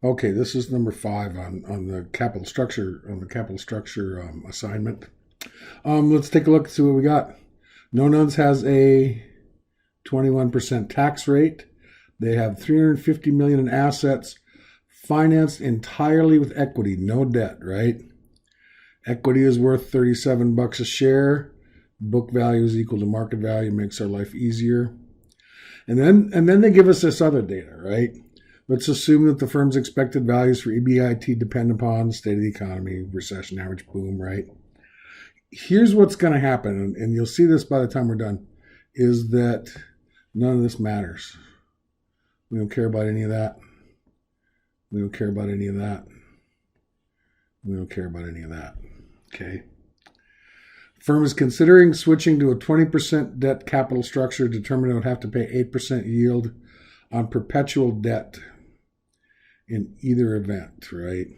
Okay, this is number 5 on the capital structure assignment. Let's take a look and see what we got. No Nuns has a 21% tax rate. They have $350 million in assets, financed entirely with equity, no debt, right? Equity is worth $37 a share. Book value is equal to market value, makes our life easier. And then they give us this other data, right? Let's assume that the firm's expected values for EBIT depend upon the state of the economy, recession, average, boom, right? Here's what's going to happen, and you'll see this by the time we're done, is that none of this matters. We don't care about any of that. We don't care about any of that. We don't care about any of that. Okay. Firm is considering switching to a 20% debt capital structure, determined it would have to pay 8% yield on perpetual debt in either event, right?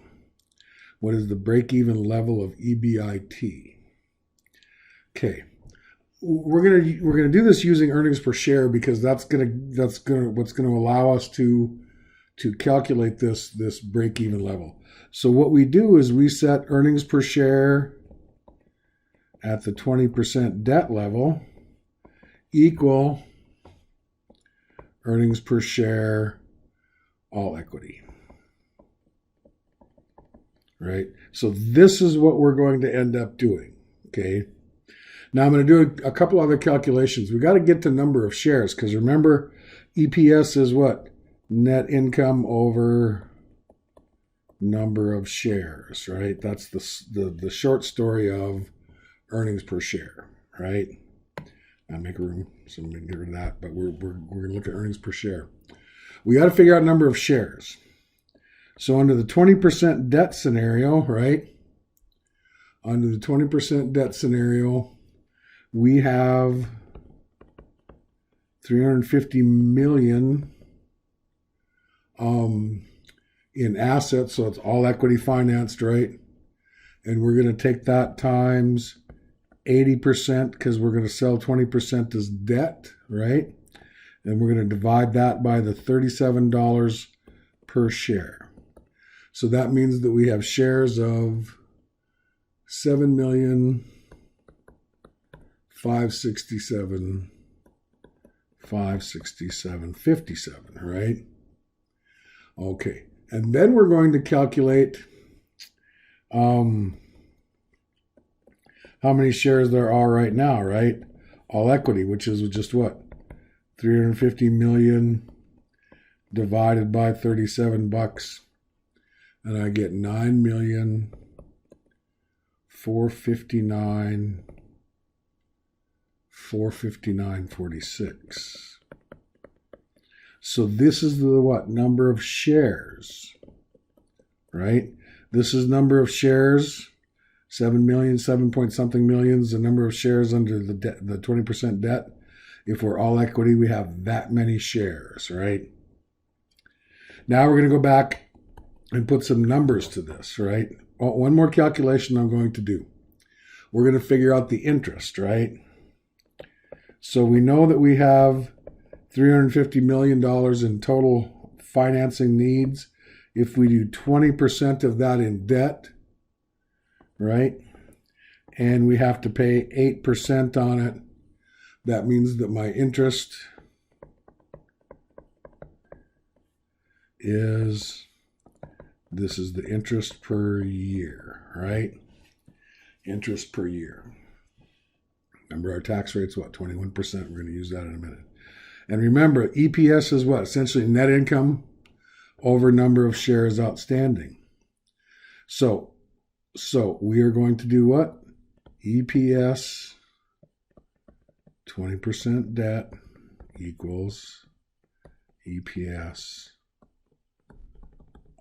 What is the break-even level of EBIT? Okay. We're gonna do this using earnings per share because that's what's gonna allow us to calculate this break-even level. So what we do is we set earnings per share at the 20% debt level equal earnings per share all equity. Right? So this is what we're going to end up doing. Okay. Now I'm going to do a couple other calculations. We got to get the number of shares because remember, EPS is what? Net income over number of shares, right? That's the short story of earnings per share, right? I'll make room so we can get rid of that, but we're going to look at earnings per share. We got to figure out number of shares. So under the 20% debt scenario, right? Under the 20% debt scenario, we have 350 million in assets, so it's all equity financed, right? And we're going to take that times 80% because we're going to sell 20% as debt, right? And we're going to divide that by the $37 per share. So that means that we have shares of 7,567,567.57, right? Okay. And then we're going to calculate how many shares there are right now, right? All equity, which is just what? 350 million divided by $37. And I get 9,459,459.46. So this is the what? Number of shares, right? This is number of shares. 7 million, 7 point something million is the number of shares under the 20% debt. If we're all equity, we have that many shares, right? Now we're going to go back and put some numbers to this, right? One more calculation I'm going to do. We're going to figure out the interest, right? So we know that we have $350 million in total financing needs. If we do 20% of that in debt, right? And we have to pay 8% on it. That means that my interest is, this is the interest per year, right? Interest per year. Remember our tax rate's what? 21%. We're going to use that in a minute. And remember, EPS is what? Essentially net income over number of shares outstanding. So we are going to do what? EPS 20% debt equals EPS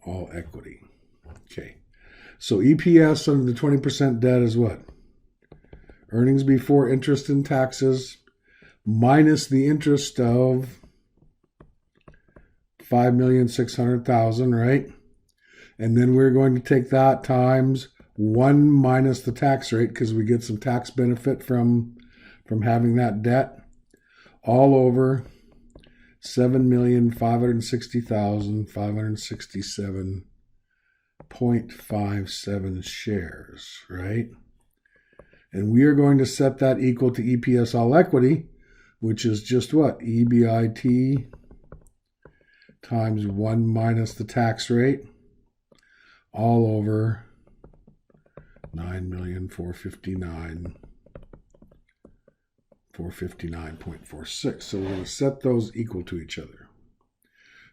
all equity. Okay. So EPS under the 20% debt is what? Earnings before interest and taxes minus the interest of 5,600,000, right? And then we're going to take that times 1 minus the tax rate because we get some tax benefit from having that debt all over 7,560,567.57 shares, right? And we are going to set that equal to EPS all equity, which is just what? EBIT times 1 minus the tax rate, all over 9,459,459.46. So we're going to set those equal to each other.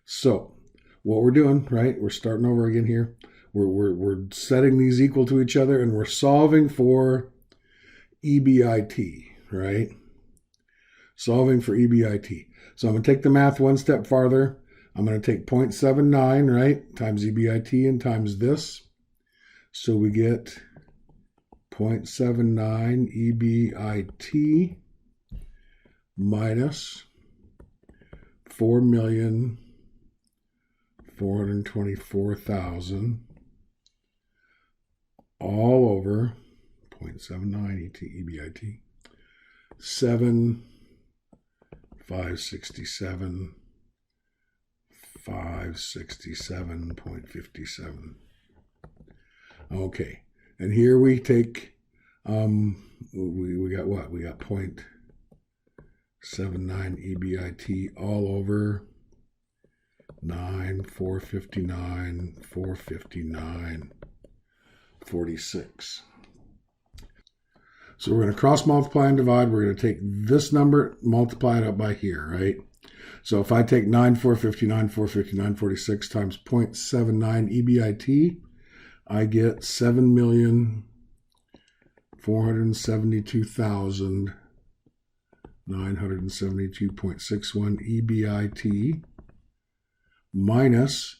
So what we're doing, right? We're starting over again here. We're setting these equal to each other, and we're solving for EBIT, right? Solving for EBIT. So I'm going to take the math one step farther. I'm going to take 0.79, right, times EBIT and times this. So we get 0.79 EBIT minus 4,424,000 all over 0.79 EBIT 567.57. Okay, and here we take we got what? We got 0.79 EBIT all over 9,459,459.46. So we're going to cross multiply and divide. We're going to take this number, multiply it up by here, right? So if I take 9,459,459.46 times 0.79 EBIT, I get 7,472,972.61 EBIT minus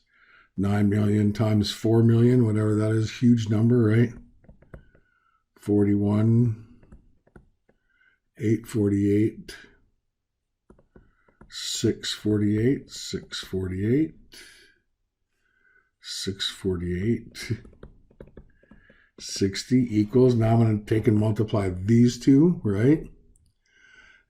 9 million times 4 million, whatever that is, huge number, right? 41,848, 648, 648, 648, 60 equals. Now I'm going to take and multiply these two, right?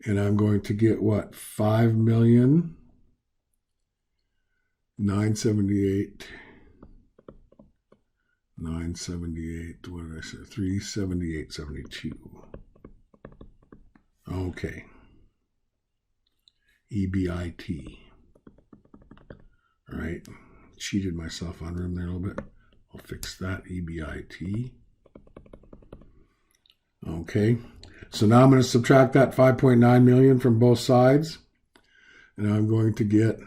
And I'm going to get what? 5,978,978, what did I say? 378.72. Okay. EBIT. All right. Cheated myself on room there a little bit. I'll fix that. EBIT. Okay. So now I'm going to subtract that 5.9 million from both sides. And I'm going to get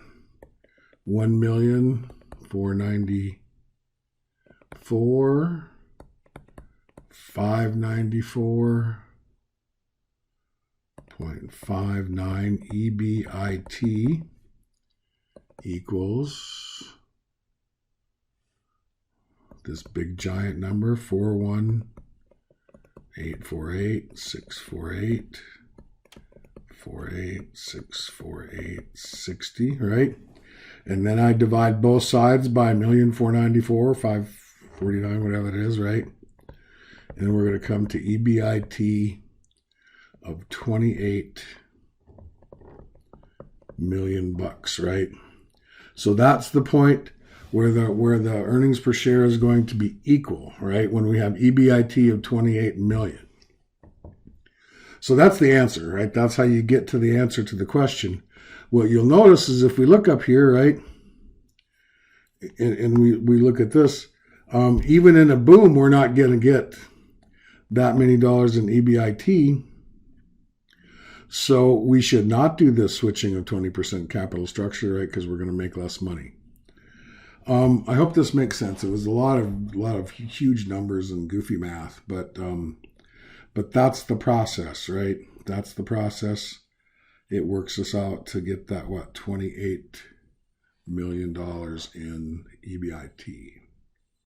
1,494,594.59 EBIT equals this big giant number, 41,848,648, 48,648,60, right? And then I divide both sides by 1,494,549, whatever it is, right? And we're going to come to EBIT of 28 million bucks, right? So that's the point where the earnings per share is going to be equal, right? When we have EBIT of 28 million. So that's the answer, right? That's how you get to the answer to the question. What you'll notice is if we look up here, right, and we look at this, even in a boom, we're not going to get that many dollars in EBIT. So we should not do this switching of 20% capital structure, right? Because we're going to make less money. I hope this makes sense. It was a lot of huge numbers and goofy math, but that's the process, right? That's the process. It works us out to get that, what, $28 million in EBIT.